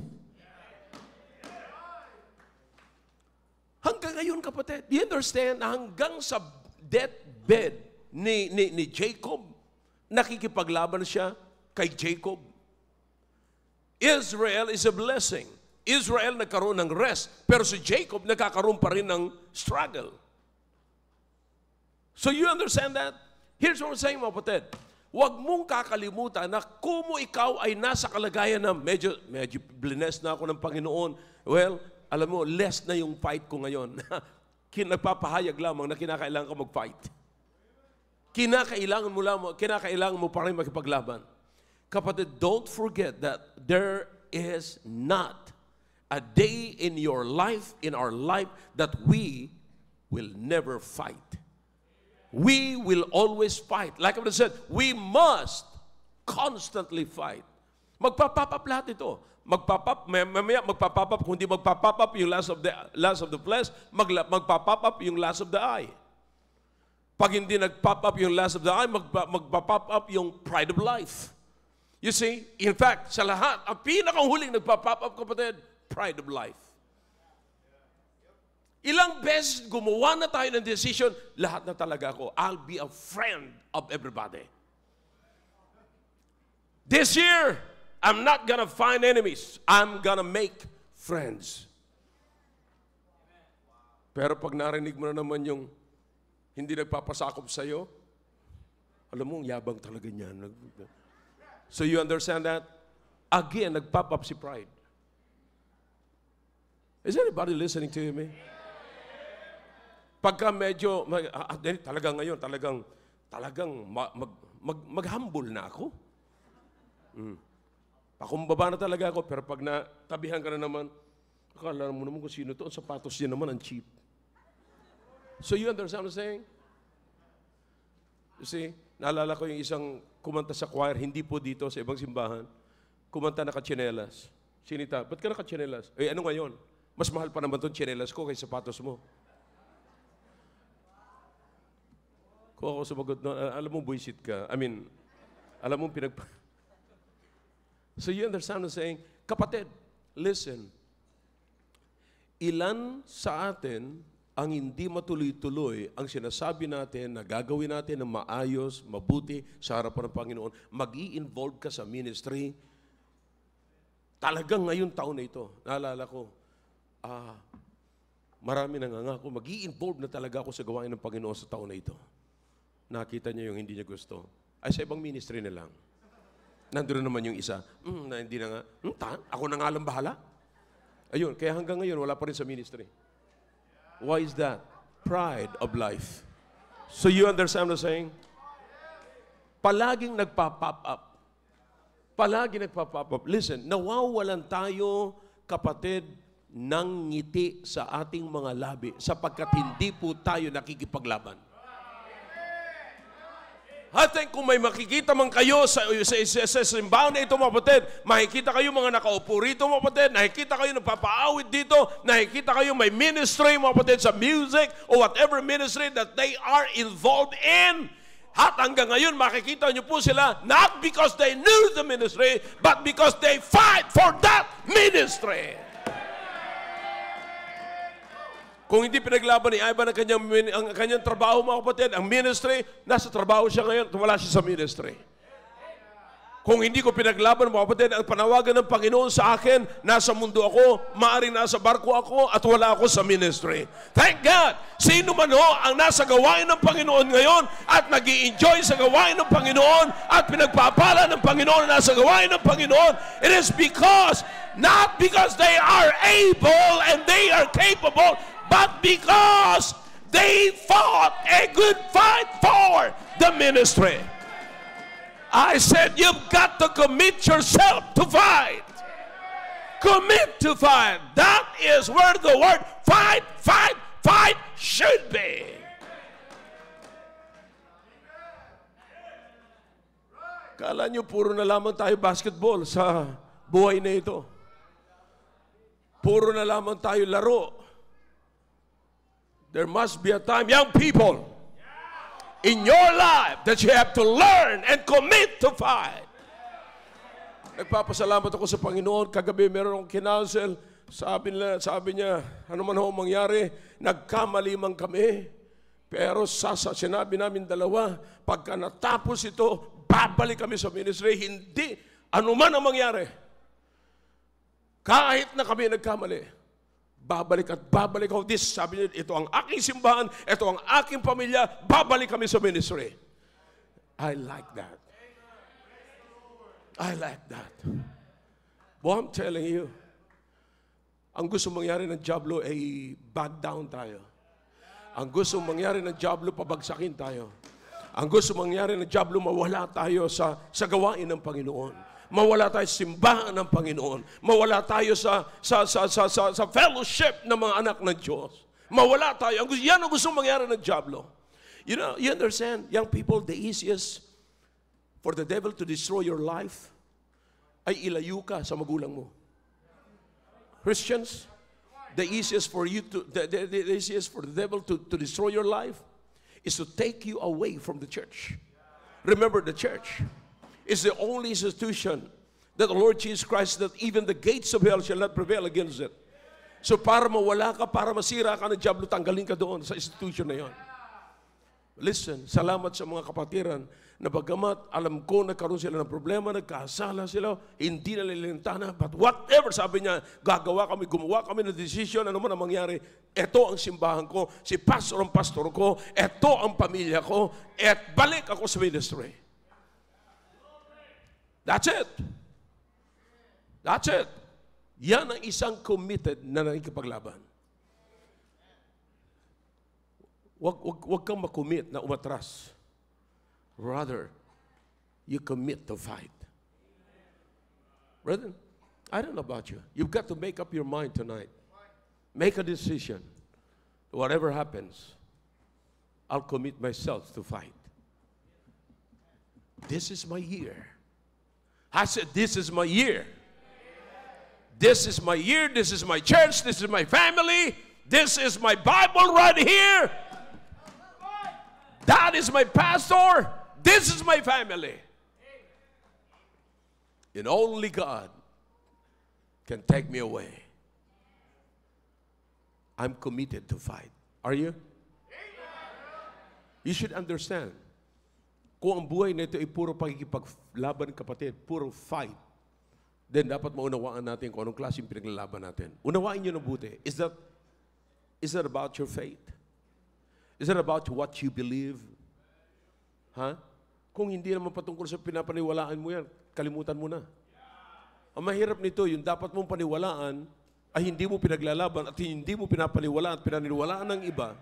Hanggang ngayon, kapatid, do you understand na hanggang sa deathbed ni Jacob, nakikipaglaban siya kay Jacob. Israel is a blessing. Israel nagkaroon ng rest, pero si Jacob nagkakaroon pa rin ng struggle. So you understand that? Here's what I'm saying, mga kapatid. Huwag mong kakalimutan na kung ikaw ay nasa kalagayan na medyo blessed na ako ng Panginoon, well, alam mo, less na yung fight ko ngayon. Nagpapahayag lamang na kinakailangan ka mag-fight. Kinakailangan mo pa rin makipaglaban. Kapatid, don't forget that there is not a day in your life, in our life, that we will never fight. We will always fight. Like I said, we must constantly fight. Magpa-pop up lahat ito. Mamaya magpa-pop up, kung hindi magpa-pop up yung lust of the flesh, magpa-pop up yung lust of the eye. Pag hindi nag-pop up yung lust of the eye, magpa-pop up yung pride of life. You see, in fact, sa lahat, ang pinakahuling nagpa-pop up, kapatid, pride of life. Ilang beses gumawa na tayo ng decision, lahat na talaga ako, I'll be a friend of everybody. This year, I'm not gonna find enemies. I'm gonna make friends. Pero pag narinig mo na naman yung hindi nagpapasakop sa'yo, alam mo, yabang talaga niyan. So you understand that? Again, nag-pop up si pride. Is anybody listening to me? Pagka medyo, talagang ngayon, talagang mag-humble na ako. Pakumbaba na talaga ako, pero pag natabihan ka na naman, akala mo naman kung sino to, ang sapatos niya naman ang cheap. So you understand what I'm saying? You see, naalala ko yung isang kumanta sa choir, hindi po dito, sa ibang simbahan, kumanta naka-tsinelas. Sinita, ba't ka naka-tsinelas? Eh, ano ngayon? Mas mahal pa naman itong tsinelas ko kaysa sapatos mo. Kung ako sumagot, no, alam mo, buisit ka. I mean, alam mo, So you understand what I'm saying? Kapatid, listen. Ilan sa atin ang hindi matuloy-tuloy ang sinasabi natin na gagawin natin ng maayos, mabuti sa harapan ng Panginoon, mag-i-involve ka sa ministry. Talagang ngayong taon na ito, naalala ko, marami nangangako, mag-i-involve na talaga ako sa gawain ng Panginoon sa taon na ito. Nakita niya yung hindi niya gusto. Ay, sa ibang ministry na lang. Nandun naman yung isa, na hindi na nga, ako na nga lang bahala. Ayun, kaya hanggang ngayon, wala pa rin sa ministry. Why is that? Pride of life. So you understand what I'm saying? Palaging nagpa-pop up. Palaging nagpa-pop up. Listen, nawawalan tayo, kapatid, ng ngiti sa ating mga labi sapagkat hindi po tayo nakikipaglaban. Atin, kung may makikita man kayo sa simbahan na ito, mga kapatid, makikita kayo mga nakaupo rito, mga kapatid, nakikita kayo nagpapaawit dito, nakikita kayo may ministry, mga kapatid, sa music or whatever ministry that they are involved in. At hanggang ngayon, makikita nyo po sila not because they knew the ministry, but because they fight for that ministry. Kung hindi pinaglaban ni Ivan ang kanyang trabaho, mga kapatid, ang ministry, nasa trabaho siya ngayon, wala siya sa ministry. Kung hindi ko pinaglaban, mga kapatid, ang panawagan ng Panginoon sa akin, nasa mundo ako, maaaring nasa barko ako, at wala ako sa ministry. Thank God! Sino man ho ang nasa gawain ng Panginoon ngayon, at nag-i-enjoy sa gawain ng Panginoon, at pinagpapala ng Panginoon na nasa gawain ng Panginoon, it is because, not because they are able and they are capable, but because they fought a good fight for the ministry. I said, you've got to commit yourself to fight. Commit to fight. That is where the word fight, fight, fight should be. Kala nyo puro na lamang tayo basketball sa buhay na ito. Puro na lamang tayo laro. There must be a time, young people, in your life that you have to learn and commit to fight. Nagpapasalamat ako sa Panginoon. Kagabi meron akong kinounsel. Sabi niya, ano man ho mangyari, nagkamali man kami. Pero sinabi namin dalawa, pagka natapos ito, babalik kami sa ministry. Hindi, ano man ang mangyari. Kahit na kami nagkamali, babalik at babalik ako. Sabi niya, ito ang aking simbahan, ito ang aking pamilya, babalik kami sa ministry. I like that. I like that. Boy, I'm telling you, ang gusto mangyari ng Diablo ay back down tayo. Ang gusto mangyari ng Diablo, pabagsakin tayo. Ang gusto mangyari ng Diablo, mawala tayo sa gawain ng Panginoon. Mawala tayo sa simbahan ng Panginoon. Mawala tayo sa fellowship ng mga anak ng Diyos. Mawala tayo. Yan ang gusto mangyari ng Diablo. You know, you understand, young people, the easiest for the devil to destroy your life ay ilayo ka sa magulang mo. Christians, the easiest for the devil to destroy your life is to take you away from the church. Remember, the church is the only institution that the Lord Jesus Christ, that even the gates of hell shall not prevail against it. So para mawala ka, para masira ka ng Diablo, tanggalin ka doon sa institution na yon. Listen, salamat sa mga kapatiran na bagamat alam ko nagkaroon sila ng problema, nagkasala sila, hindi na nililintana, but whatever, sabi niya, gumawa kami ng decision, ano man ang mangyari, ito ang simbahan ko, si pastor ang pastor ko, ito ang pamilya ko, at balik ako sa ministry. That's it. That's it. Yan ang isang committed na nakikipaglaban. Huwag kang makommit na umatras. Rather, you commit to fight. Brethren, I don't know about you. You've got to make up your mind tonight. Make a decision. Whatever happens, I'll commit myself to fight. This is my year. I said, this is my year. This is my year. This is my church. This is my family. This is my Bible right here. That is my pastor. This is my family. And only God can take me away. I'm committed to fight. Are you? You should understand. Kung ang buhay na ito ay puro pagkikipaglaban, kapatid, puro fight, then dapat maunawaan natin kung anong klaseng pinaglalaban natin. Unawain nyo na buti. Is that about your faith? Is that about what you believe? Ha? Kung hindi naman patungkol sa pinapaniwalaan mo yan, kalimutan mo na. Ang mahirap nito, yung dapat mong paniwalaan ay hindi mo pinaglalaban at hindi mo pinapaniwalaan at pinaniwalaan ng iba,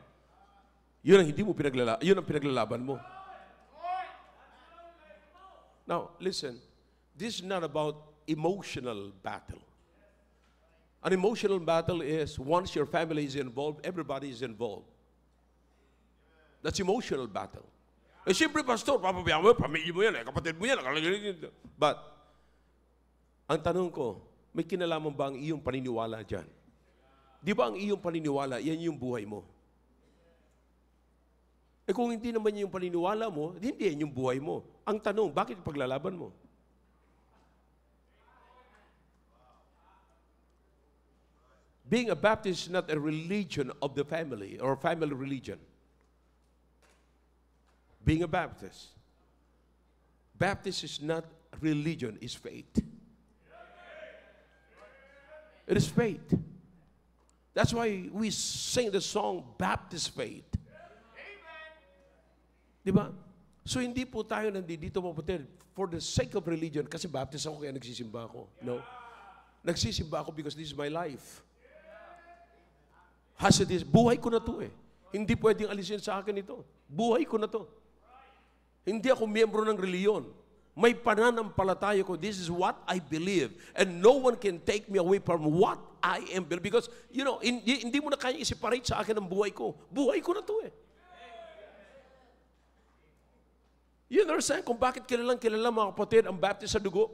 yun ang hindi mo yun ang pinaglalaban mo. Now, listen, this is not about emotional battle. An emotional battle is once your family is involved, everybody is involved. That's emotional battle. Eh, siyempre, pastor, papabayaan mo, pamilya mo yan, kapatid mo yan. But, ang tanong ko, may kinalaman ba ang iyong paniniwala dyan? Di ba ang iyong paniniwala, yan yung buhay mo? Eh kung hindi naman yung paniniwala mo, hindi yan yung buhay mo. Ang tanong, bakit paglalaban mo? Being a Baptist is not a religion of the family or family religion. Being a Baptist. Baptist is not religion, it's faith. It is faith. That's why we sing the song, Baptist Faith. Di ba? So hindi po tayo nandito kapatid for the sake of religion kasi Baptist ako kaya nagsisimba ako. No. Nagsisimba ako because this is my life. Buhay ko na to eh. Hindi pwedeng alisin sa akin ito. Buhay ko na to. Hindi ako miyembro ng reliyon. May pananampalataya ko. This is what I believe. And no one can take me away from what I am. Because, you know, hindi mo na kaya i-separate sa akin ang buhay ko. Buhay ko na to eh. You understand kung bakit kilala mga kapatid ang Baptist sa dugo?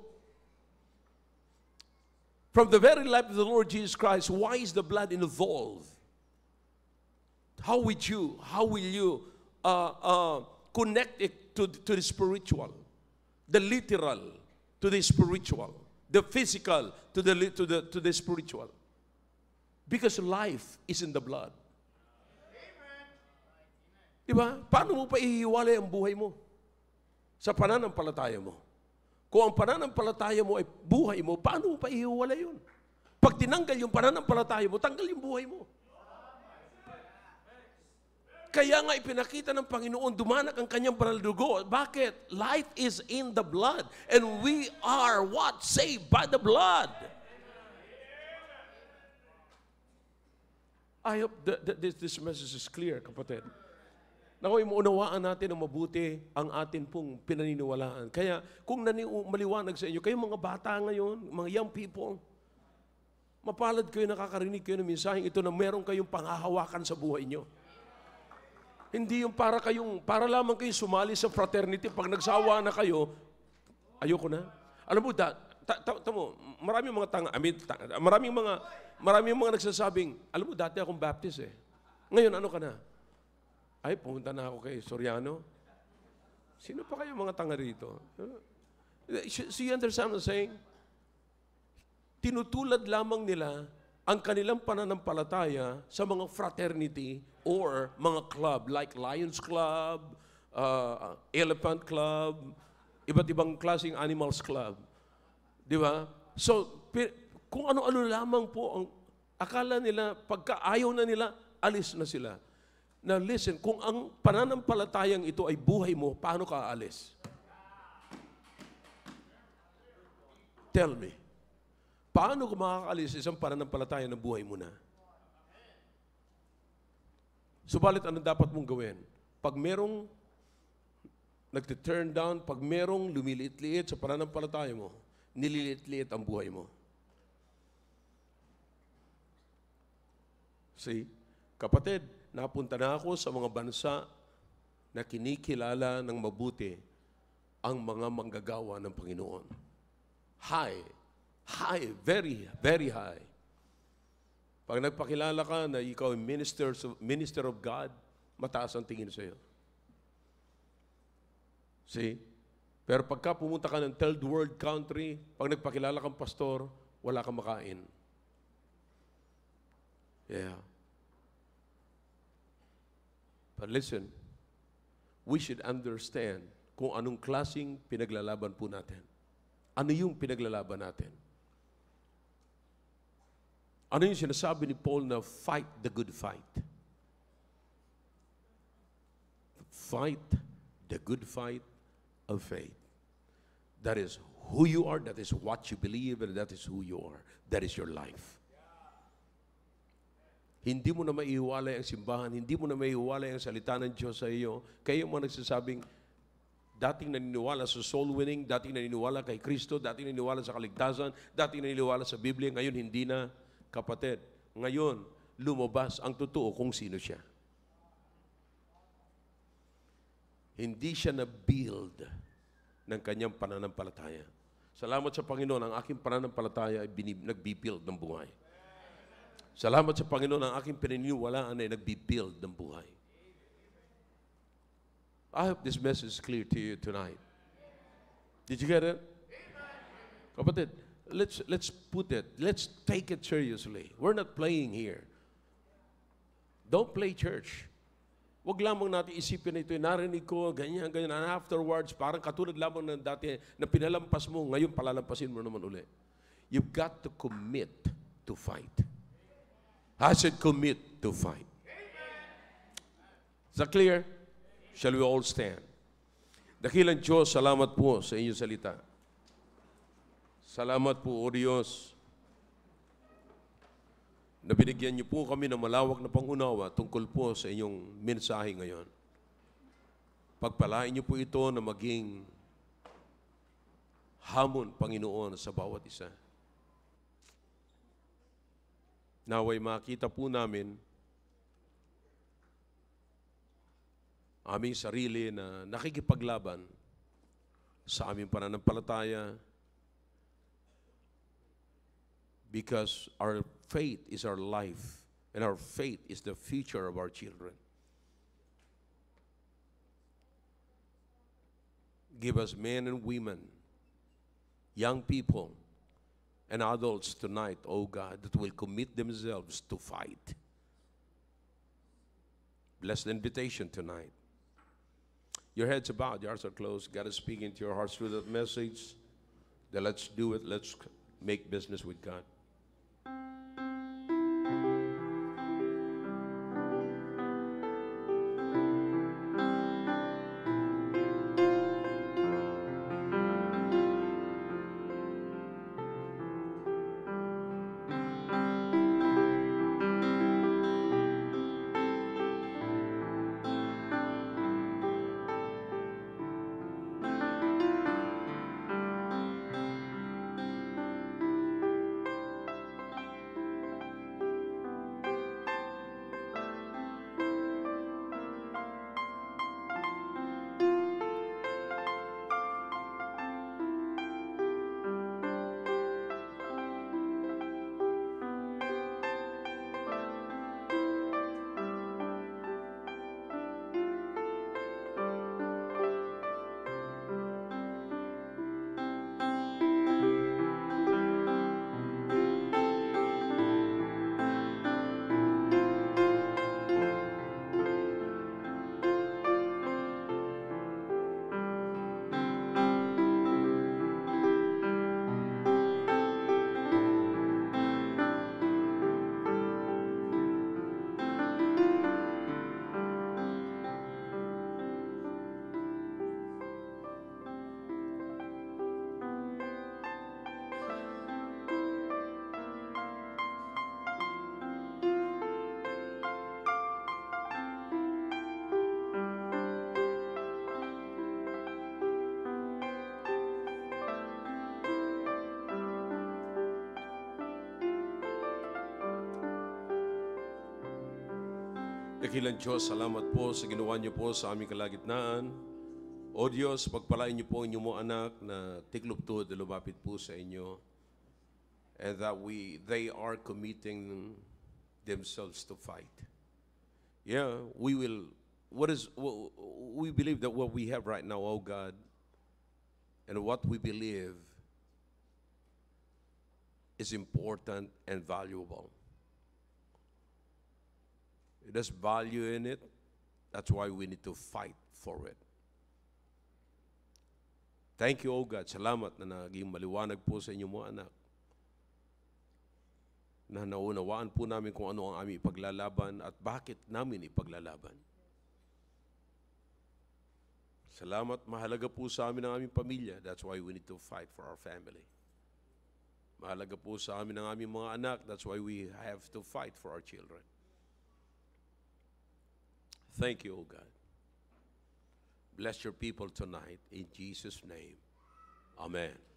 From the very life of the Lord Jesus Christ, why is the blood involved? How will you connect it to the spiritual, the literal to the spiritual, the physical to the spiritual? Because life is in the blood. Diba? Paano mo pa ihiwalay ang buhay mo? Sa pananampalataya mo. Kung ang pananampalataya mo ay buhay mo, paano mo pa ihiwalay yun? Pag tinanggal yung pananampalataya mo, tanggal yung buhay mo. Kaya nga ipinakita ng Panginoon, dumanak ang kanyang banal na dugo. Bakit? Life is in the blood. And we are what? Saved by the blood. I hope this message is clear, kapatid. Nakoy, maunawaan natin ng mabuti ang atin pong pinaniniwalaan. Kaya kung maliwanag sa inyo, kayo mga bata ngayon, mga young people, mapalad kayo, nakakarinig kayo ng mensaheng ito na meron kayong panghahawakan sa buhay nyo. Hindi yung para lamang kayong sumali sa fraternity. Pag nagsawa na kayo, ayoko na. Alam mo, maraming mga maraming mga nagsasabing, alam mo, dati akong Baptist eh. Ngayon, ano ka na? Ay, pumunta na ako kay Soriano. Sino pa kayo mga tanga rito? So you understand what I'm saying? Tinutulad lamang nila ang kanilang pananampalataya sa mga fraternity or mga club like Lions Club, Elephant Club, iba't ibang klaseng animals club. Di ba? So, kung ano-ano lamang po ang akala nila, pagka ayaw na nila, alis na sila. Now listen, kung ang pananampalatayang ito ay buhay mo, paano ka aalis? Tell me. Paano ka makakaalis isang pananampalataya na buhay mo na? Subalit, ano dapat mong gawin? Pag merong nagte-turn down, pag merong lumiliit-liit sa pananampalataya mo, nililiit-liit ang buhay mo. See? Kapatid, napunta na ako sa mga bansa na kinikilala ng mabuti ang mga manggagawa ng Panginoon. High, very, very high. Pag nagpakilala ka na ikaw ay minister of God, mataas ang tingin sa iyo. See? Pero pagka pumunta ka ng third world country, pag nagpakilala kang pastor, wala kang makain. Yeah. But listen, we should understand kung anong klaseng pinaglalaban po natin. Ano yung pinaglalaban natin? Ano yung sinasabi ni Paul na fight the good fight? Fight the good fight of faith. That is who you are, that is what you believe, and that is who you are. That is your life. Hindi mo na maiiwalay ang simbahan, hindi mo na maiiwalay ang salita ng Diyos sa iyo. Kayo mga nagsasabing, dating naniniwala sa soul winning, dating naniniwala kay Kristo, dating naniniwala sa kaligtasan, dating naniniwala sa Biblia, ngayon hindi na, kapatid. Ngayon, lumabas ang totoo kung sino siya. Hindi siya na-build ng kanyang pananampalataya. Salamat sa Panginoon, ang aking pananampalataya ay nagbi-build ng buhay. Salamat sa Panginoon, ang aking pininiwalaan ay nagbi-build ng buhay. I hope this message is clear to you tonight. Did you get it? Kapatid, let's put it, let's take it seriously. We're not playing here. Don't play church. Huwag lamang natin isipin na ito, narinig ko, ganyan, ganyan, and afterwards, parang katulad lamang ng dati na pinalampas mo, ngayon palalampasin mo naman uli. You've got to commit to fight. I said commit to fight. Is that clear? Shall we all stand? Dakilang Diyos, salamat po sa inyong salita. Salamat po, O Diyos, na binigyan niyo po kami ng malawak na pangunawa tungkol po sa inyong mensahe ngayon. Pagpalain niyo po ito na maging hamon, Panginoon, sa bawat isa. Naway makita po namin aming sarili na nakikipaglaban sa aming pananampalataya because our faith is our life and our faith is the future of our children. Give us men and women, young people, and adults tonight, oh God, that will commit themselves to fight. Bless the invitation tonight. Your heads are bowed, your hearts are closed. God is speaking to your hearts through that message. Then let's do it. Let's make business with God. Dakilang Diyos, salamat po sa ginawa niyo po sa aming kalagitnaan. O Diyos, pagpalain niyo po inyong mga anak na tiklop-tuhod na lumapit po sa inyo. And that they are committing themselves to fight. Yeah, we will we believe that what we have right now, oh God, and what we believe is important and valuable. There's value in it. That's why we need to fight for it. Thank you, O God. Salamat na naging maliwanag po sa inyong mga anak. Na naunawaan po namin kung ano ang aming ipaglalaban at bakit namin ipaglalaban. Salamat, mahalaga po sa amin ang aming pamilya. That's why we need to fight for our family. Mahalaga po sa amin ang aming mga anak. That's why we have to fight for our children. Thank you, O God. Bless your people tonight in Jesus' name. Amen.